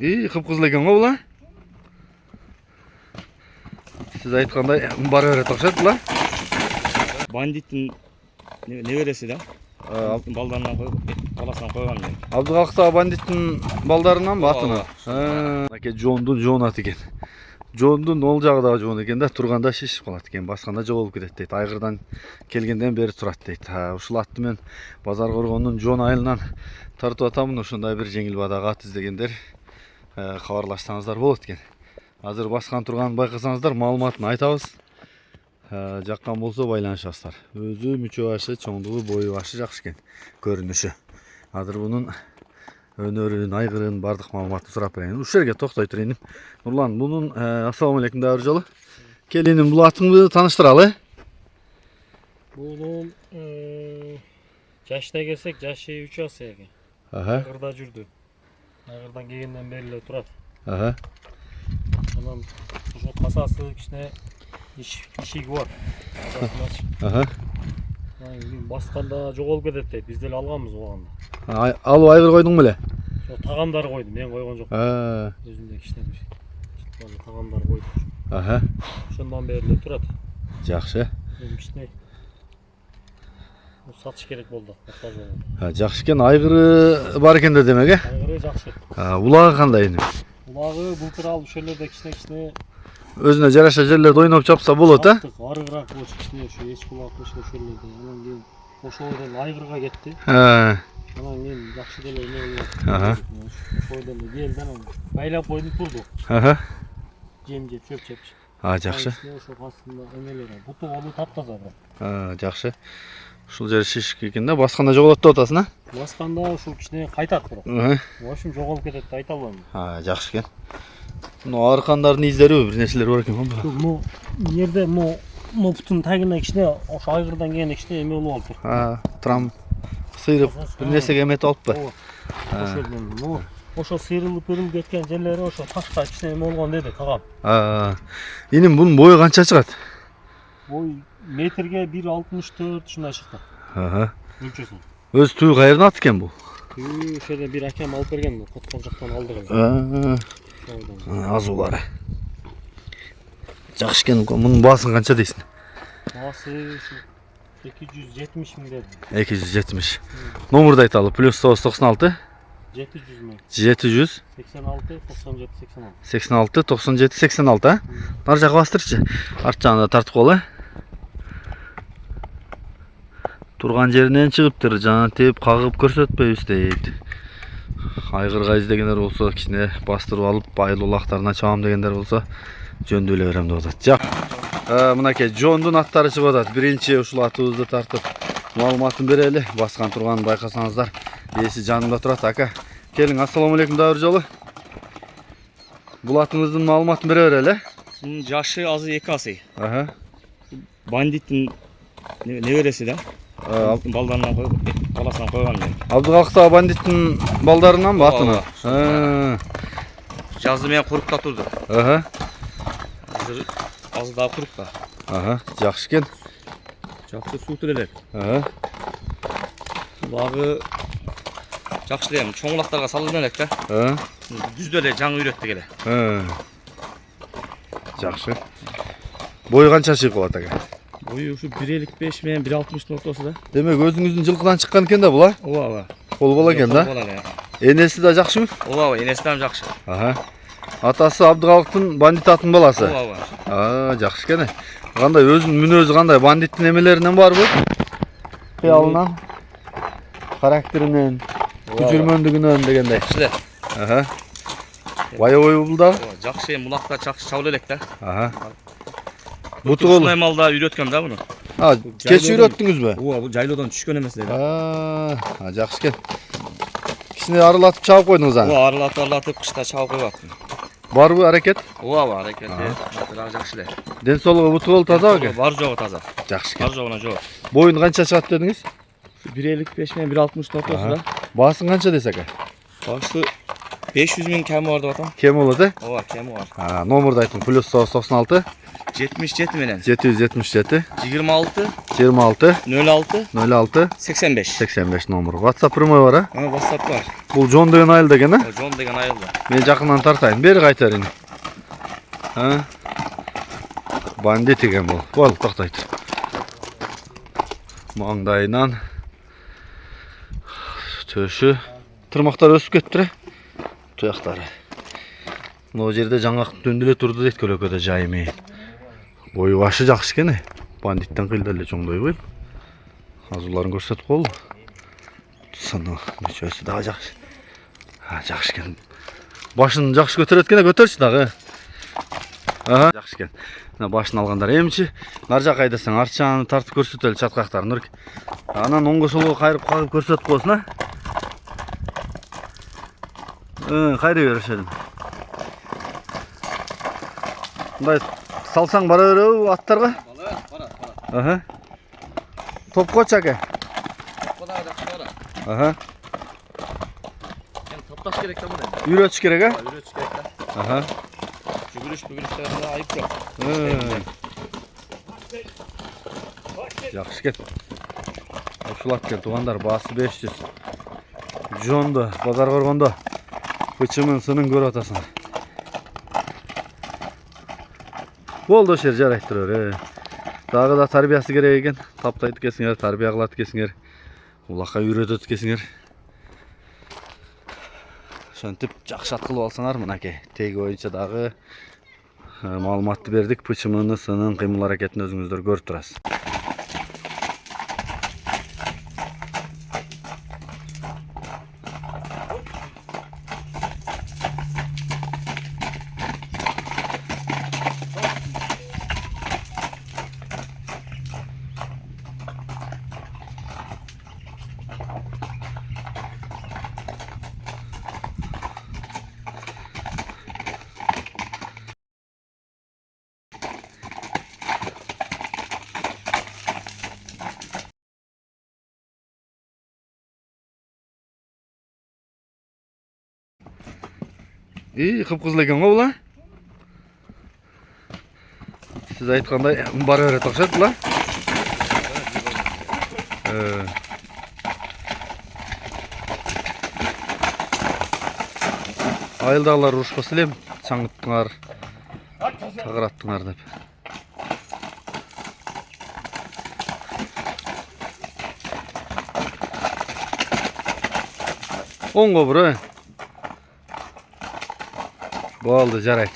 Kıpkızıl ekan go bula. Siz aytkanday bara berет окшойт bula. Бандиттин небереси да. Балдарынан коюп, баласынан койгон мен. Абдыкалыктагы бандиттин балдарынан мы атына? Аке жондун жоон аты экен. Жондун ол жагы дагы жоон экен да, турганда шишип калат экен, басканда жоголуп кетет дейт. Айгырдан келгенден бери турат дейт. Ушул атты мен Базар Коргондун жоон айылынан тартып атамын. Ошондой бир жеңил бадагы ат издегендер кабарлашсаңыздар болот экен. Азыр баскан турганын байкасаңыздар маалыматын айтабыз. Жаккан болсо байланышасыздар. Өзү мүчө башы, чоңдугу, бою башы жакшы экен, көрүнүшү. Азыр бунун өнөрүн, айгырын бардык маалыматын сурап берейин. Ушул жерге токтой турайын. Нурлан, бунун ассалам алейкум да бир жолу. Келиним, бул атыңды тааныштыралы. Бул жашта келсек, жашы 3 аса экен. Айгырда жүрдү. Айгырдан келгенден бери эле турат. Анан ошо касасы кичине ишиги бар. Басканда жоголуп кетет дейт. Биз деле алганбыз убагында. Алып айгыр койдуң беле? Жок, тагамдары койду, мен койгон жок. Өзүндө кичине бир тагамдары койду. Ошондон бери эле турат. Жакшы. Кичине сатыш керек болду. Моктож болду. Жакшы экен, айгыры бар экен да демек, Айгыры жакшы. Улагы кандай эми? Улагы былтыр алып ошол жерде кичине Өзүнө жараша жерлерде ойноп чапса болот, арыгыраак болчу кичине ошо эч кулак ошол жерлерде. Анан кийин ошол айгырга кетти. Анан кийин жакшы деле эме болду. Ошол деле келди, анан байлап койду, турду. Жем жеп, чөп жеп. Жакшы. Ошол астында эмелери, буту болду таптаза бирок. Жакшы. Ушул жери шишик экен да, басканда жоголот деп атасың, Басканда ушул кичине кайтат бирок. В общем, жоголуп кетет деп айта албайм. Жакшы экен. Аркандардын издери бир нерселер бар экен го. Бул жерде бутун тагына кичине ошо айгырдан келген кичине эме болуп алыптыр. Трам сыйрып бир нерсеге эметип алыппы. Ошо сыйрылып кеткен жерлери ошо ташка кичине эме болгон деди тагам. Иним бунун бою канча чыгат? Бой метрге 1.64 ушундай чыкты. Өлчөсүн. Өз түү кайерден ат экен бул? Түү ошо жерде бир акем алып берген, Коткон жактан алдык. Азулары. Жакшы экен, мунун баасын канча дейсиң? Баасы 270 миң деди. 270. Номурду айталы, +996 700 миң. 700 86 97 86. 86 97 86, Нар жакка бастырчы. Арт жагына тартып кол, Турган жеринен чыгыптыр, жана теп кагып көрсөтпөйбүз дейт. Айгырга издегендер болсо кичине бастырып алып, айыл улактарына чабам дегендер болсо жөндү эле берем деп атат. Жак. Мынакей жондун аттары чыгып атат. Биринчи ушул атыбызды тартып маалыматын берели. Баскан турганын байкасаңыздар. Ээси жанымда турат, ака. Келиң, ассаламу алейкум да бир жолу. Бул атыңыздын маалыматын бере берели. Жашы азыр 2 асы. Бандиттин небереси да. Балдарынан коюп, баласынан койгон мен. Абдыкалыктагы бандиттин балдарынан мы атына? Жазды мен курукта турду. Азыр дагы курукта. Жакшы экен. Жакшы суу элек. Багы жакшы эле, чоң улактарга салып элек да. Жүздө эле жаңы үйрөттүк эле. Жакшы. Бою канча чыгып калат ака? Бою ушу 1.55 менен 1.60 ортосу да. Демек өзүңүздүн жылкыдан чыккан экен да була? Ооба. Кол бала экен да? Энеси да жакшымы? Ооба, энеси да жакшы. Атасы Абдыкалыктын бандит атын баласы. Ооба. Жакшы экен. Кандай өзүнүн мүнөзү кандай? Бандиттин эмелеринен барбы? Кыялынан, характеринен, жүрмөндүгүнөн дегендей. Жакшы. Боевой бул да? Жакшы, мулакта жакшы чабыл элек да. Буту кол. Ушундай малда үйрөткөм да муну. Кеч үйрөттүңүзбү? Ооба, бул жайлоодон түшкөн эмес эле. Жакшы экен. Кичине арылатып чабып койдуңуз аны? Ооба, арылатып кышта чабып коюп аттым. Барбы аракет? Ооба, аракет. Жакшы эле. Ден соолугу буту кол таза бекен? Бар жогу таза. Жакшы экен. Бар жогуна жок. Боюн канча чыгат дедиңиз? 1.55 менен 1.60 ортосу да. Баасын канча десек? Баасы 500 миң кеми бар деп атам. Кем болот, Ооба, кеми бар. Номурду айтың, +996 77 menen. 777 26 26 06 06 85. 85 номер. WhatsApp прямой бар, а? WhatsApp var. Бул Жон деген айыл деген, а? John деген айылда. Мен жакындан тартайын. Бери кайтарайын. Ha? Бандит екен бұл. Бол, тоқтайды. Маңдайынан төші. Тырмақтар өсіп кетті. Тұяқтары. Мына жерде жаңақ дөнділе тұрды дейді көлөкөде жайымен. Бойы башы жақсы екен. Бандиттен қилдәле жоңдай қойып. Азуларын көрсетіп қол. Сыны, өсі дағы жақсы. Жақсы екен. Башын жақсы көтереді екен, көтерші дағы. Жақсы екен. Башын алғандар емші. Нар жақ айдасаң арчаны тартып көрсетелі чатқақтарын ұрк. Анан оңғы солғы қайрып қағып көрсетіп қосын, а? Қайры берішедім. Бұндай салсаң бара өрі аттарға? Bana. Топ қоç әке. Bana da Aha. Yani toptaş gerek de burada. Үйретіш керек, а? Yürüyüş gerek de. Жүгіріштерінде айып жоқ. Жақсы кен. Ошылап кен, туғандар, басы 500. Жонды, базар қорғанда. Күчімін сының көр атасын. Болды шер жарайттырыр. Дағы да тарбиясы керек екен. Таптайды кесіңер, тарбия қылады кесіңер. Улаққа үйретеді кесіңер. Шөнтіп жақшат қылып алсаңар мұнаке. Теги ойынша дағы малыматты бердік. Пычымыны, сының, қимыл әрекетін өзіңіздер көріп тұрасыз. Қып-қызыл екен ғой бұла? Сіз айтқандай бары өрет оқшады бұла? Айылдағылар ұрышқа сілем, саңыттыңар, тағыраттыңар деп. Оңға бұры. Болды, жарайды.